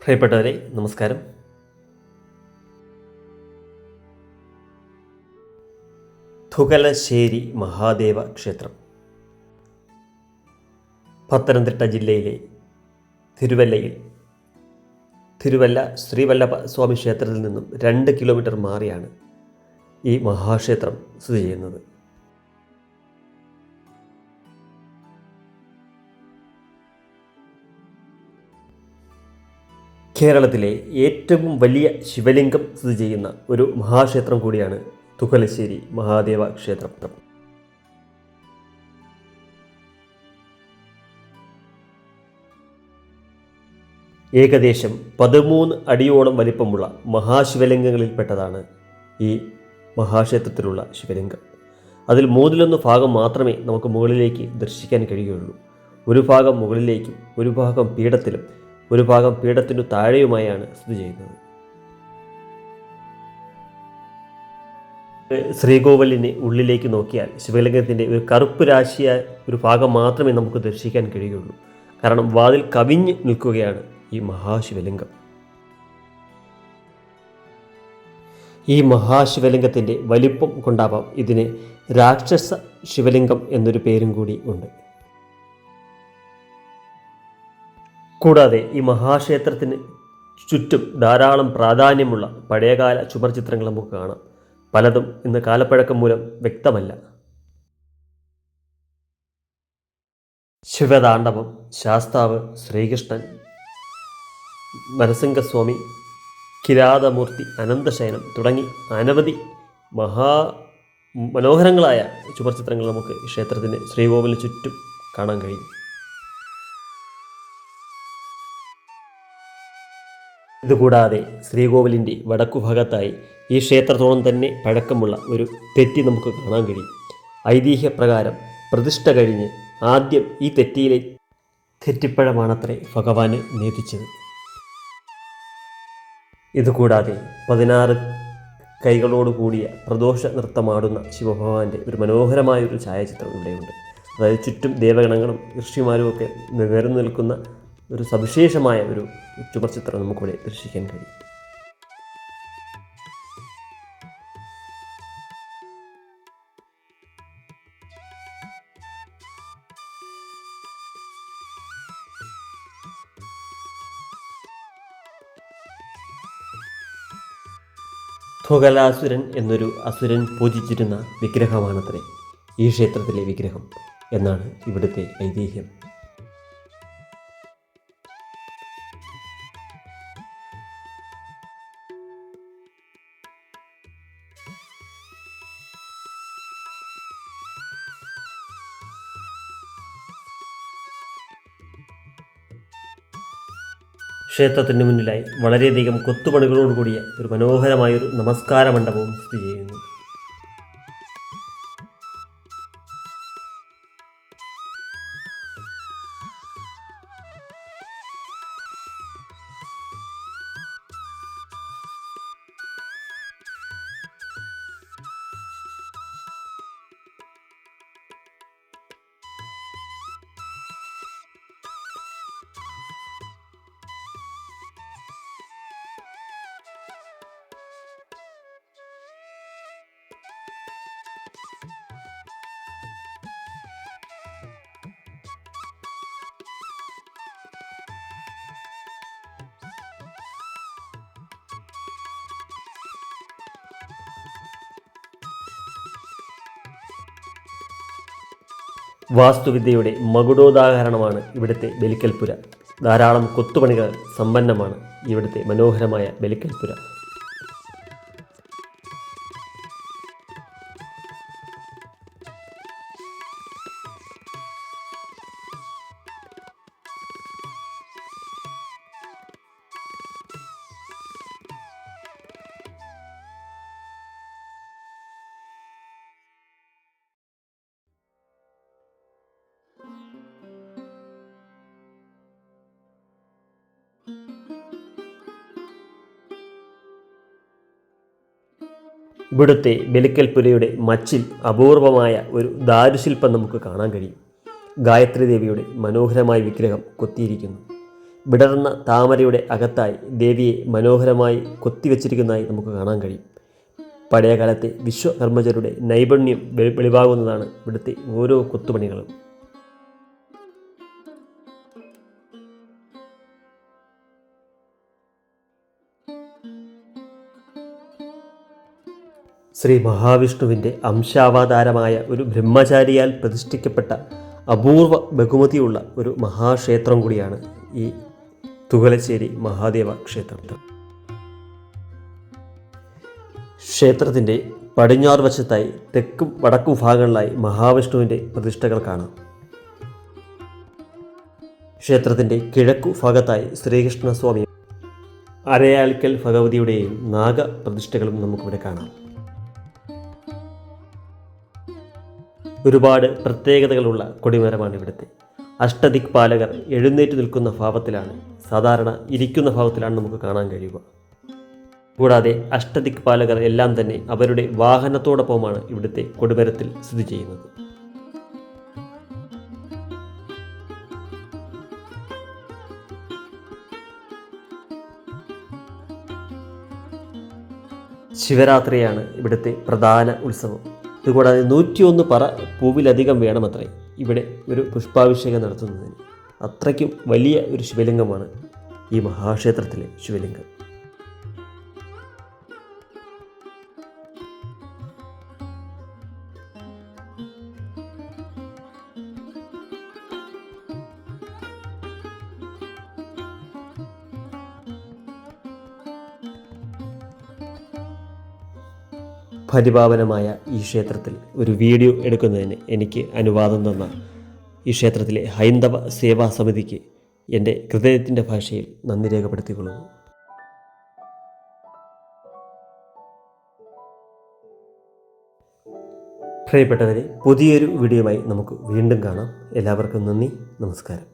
പ്രിയപ്പെട്ടവരെ നമസ്കാരം. തുകലശ്ശേരി മഹാദേവ ക്ഷേത്രം പത്തനംതിട്ട ജില്ലയിലെ തിരുവല്ലയിൽ തിരുവല്ല ശ്രീവല്ലഭ സ്വാമി ക്ഷേത്രത്തിൽ നിന്നും 2 കിലോമീറ്റർ മാറിയാണ് ഈ മഹാക്ഷേത്രം സ്ഥിതി ചെയ്യുന്നത്. കേരളത്തിലെ ഏറ്റവും വലിയ ശിവലിംഗം സ്ഥിതി ചെയ്യുന്ന ഒരു മഹാക്ഷേത്രം കൂടിയാണ് തുകലശ്ശേരി മഹാദേവ ക്ഷേത്രം. ഏകദേശം 13 അടിയോളം വലിപ്പമുള്ള മഹാശിവലിംഗങ്ങളിൽപ്പെട്ടതാണ് ഈ മഹാക്ഷേത്രത്തിലുള്ള ശിവലിംഗം. അതിൽ 1/3 ഭാഗം മാത്രമേ നമുക്ക് മുകളിലേക്ക് ദർശിക്കാൻ കഴിയുകയുള്ളൂ. ഒരു ഭാഗം മുകളിലേക്കും ഒരു ഭാഗം പീഠത്തിലും ഒരു ഭാഗം പീഠത്തിനു താഴെയുമായാണ് സ്ഥിതി ചെയ്യുന്നത്. ശ്രീകോവിലിന് ഉള്ളിലേക്ക് നോക്കിയാൽ ശിവലിംഗത്തിൻ്റെ ഒരു കറുപ്പ് രാശിയായ ഒരു ഭാഗം മാത്രമേ നമുക്ക് ദർശിക്കാൻ കഴിയുകയുള്ളൂ. കാരണം വാതിൽ കവിഞ്ഞ് നിൽക്കുകയാണ് ഈ മഹാശിവലിംഗം. ഈ മഹാശിവലിംഗത്തിൻ്റെ വലിപ്പം കൊണ്ടാവാം ഇതിന് രാക്ഷസ ശിവലിംഗം എന്നൊരു പേരും കൂടി ഉണ്ട്. കൂടാതെ ഈ മഹാക്ഷേത്രത്തിന് ചുറ്റും ധാരാളം പ്രാധാന്യമുള്ള പഴയകാല ചുമർചിത്രങ്ങൾ നമുക്ക് കാണാം. പലതും ഇന്ന് കാലപ്പഴക്കം മൂലം വ്യക്തമല്ല. ശിവതാണ്ഡവം, ശാസ്താവ്, ശ്രീകൃഷ്ണൻ, നരസിംഹസ്വാമി, കിരാതമൂർത്തി, അനന്തശയനം തുടങ്ങി അനവധി മനോഹരങ്ങളായ ചുമർചിത്രങ്ങൾ നമുക്ക് ക്ഷേത്രത്തിന് ശ്രീകോവിലിന് ചുറ്റും കാണാൻ കഴിയും. ഇതുകൂടാതെ ശ്രീകോവിലിൻ്റെ വടക്കുഭാഗത്തായി ഈ ക്ഷേത്രത്തോളം തന്നെ പഴക്കമുള്ള ഒരു തെറ്റി നമുക്ക് കാണാൻ കഴിയും. ഐതിഹ്യപ്രകാരം പ്രതിഷ്ഠ കഴിഞ്ഞ് ആദ്യം ഈ തെറ്റിയിലെ തെറ്റിപ്പഴമാണത്രേ ഭഗവാന് നേദിച്ചത്. ഇതുകൂടാതെ 16 കൈകളോട് കൂടിയ പ്രദോഷ നൃത്തമാടുന്ന ശിവഭഗവാന്റെ ഒരു മനോഹരമായൊരു ഛായാചിത്രം ഇവിടെയുണ്ട്. അതായത് ചുറ്റും ദേവഗണങ്ങളും ഋഷിമാരും ഒക്കെ നിരന്നു നിൽക്കുന്ന ഒരു സവിശേഷമായ ഒരു ചുമർചിത്രം നമുക്കിവിടെ ദർശിക്കാൻ കഴിയും. തുകലാസുരൻ എന്നൊരു അസുരൻ പൂജിച്ചിരുന്ന വിഗ്രഹമാണത്രേ ഈ ക്ഷേത്രത്തിലെ വിഗ്രഹം എന്നാണ് ഇവിടുത്തെ ഐതിഹ്യം. ക്ഷേത്രത്തിന് മുന്നിലായി വളരെയധികം കൊത്തുപണികളോടുകൂടിയ ഒരു മനോഹരമായൊരു നമസ്കാര മണ്ഡപവും സ്ഥിതി ചെയ്യുന്നു. വാസ്തുവിദ്യയുടെ മകുടോദാഹരണമാണ് ഇവിടുത്തെ ബലിക്കൽപുര. ധാരാളം കൊത്തുപണികൾ സമ്പന്നമാണ് ഇവിടുത്തെ മനോഹരമായ ബലിക്കൽപുര. ഇവിടുത്തെ ബലിക്കൽപുരയുടെ മച്ചിൽ അപൂർവമായ ഒരു ദാരുശില്പം നമുക്ക് കാണാൻ കഴിയും. ഗായത്രി ദേവിയുടെ മനോഹരമായ വിഗ്രഹം കൊത്തിയിരിക്കുന്നു. വിടർന്ന താമരയുടെ അകത്തായി ദേവിയെ മനോഹരമായി കൊത്തിവെച്ചിരിക്കുന്നതായി നമുക്ക് കാണാൻ കഴിയും. പഴയകാലത്തെ വിശ്വകർമ്മജരുടെ നൈപുണ്യം വെളിവാകുന്നതാണ് ഇവിടുത്തെ ഓരോ കൊത്തുപണികളും. ശ്രീ മഹാവിഷ്ണുവിൻ്റെ അംശാവതാരമായ ഒരു ബ്രഹ്മചാരിയാൽ പ്രതിഷ്ഠിക്കപ്പെട്ട അപൂർവ ബഹുമതിയുള്ള ഒരു മഹാക്ഷേത്രം കൂടിയാണ് ഈ തുകലശ്ശേരി മഹാദേവ ക്ഷേത്രം. ക്ഷേത്രത്തിൻ്റെ പടിഞ്ഞാറ് വശത്തായി തെക്കും വടക്കും ഭാഗങ്ങളിലായി മഹാവിഷ്ണുവിൻ്റെ പ്രതിഷ്ഠകൾ കാണാം. ക്ഷേത്രത്തിൻ്റെ കിഴക്കു ഭാഗത്തായി ശ്രീകൃഷ്ണസ്വാമി അരയാൽക്കൽ ഭഗവതിയുടെയും നാഗപ്രതിഷ്ഠകളും നമുക്കിവിടെ കാണാം. ഒരുപാട് പ്രത്യേകതകളുള്ള കൊടിമരമാണ് ഇവിടുത്തെ. അഷ്ടദിക്പാലകർ എഴുന്നേറ്റ് നിൽക്കുന്ന ഭാവത്തിലാണ്, സാധാരണ ഇരിക്കുന്ന ഭാവത്തിലാണ് നമുക്ക് കാണാൻ കഴിയുക. കൂടാതെ അഷ്ടദിക്പാലകർ എല്ലാം തന്നെ അവരുടെ വാഹനത്തോടൊപ്പമാണ് ഇവിടുത്തെ കൊടിമരത്തിൽ സ്ഥിതി ചെയ്യുന്നത്. ശിവരാത്രിയാണ് ഇവിടുത്തെ പ്രധാന ഉത്സവം. ഇതുകൂടാതെ 101 പറ പൂവിലധികം വേണമത്രേ ഇവിടെ ഒരു പുഷ്പാഭിഷേകം നടത്തുന്നതിന്. അത്രയ്ക്കും വലിയ ഒരു ശിവലിംഗമാണ് ഈ മഹാക്ഷേത്രത്തിലെ ശിവലിംഗം. പരിപാവനമായ ഈ ക്ഷേത്രത്തിൽ ഒരു വീഡിയോ എടുക്കുന്നതിന് എനിക്ക് അനുവാദം തന്ന ഈ ക്ഷേത്രത്തിലെ ഹൈന്ദവ സേവാ സമിതിക്ക് എൻ്റെ ഹൃദയത്തിൻ്റെ ഭാഷയിൽ നന്ദി രേഖപ്പെടുത്തിക്കൊള്ളുന്നു. പ്രിയപ്പെട്ടവരെ, പുതിയൊരു വീഡിയോയുമായി നമുക്ക് വീണ്ടും കാണാം. എല്ലാവർക്കും നന്ദി, നമസ്കാരം.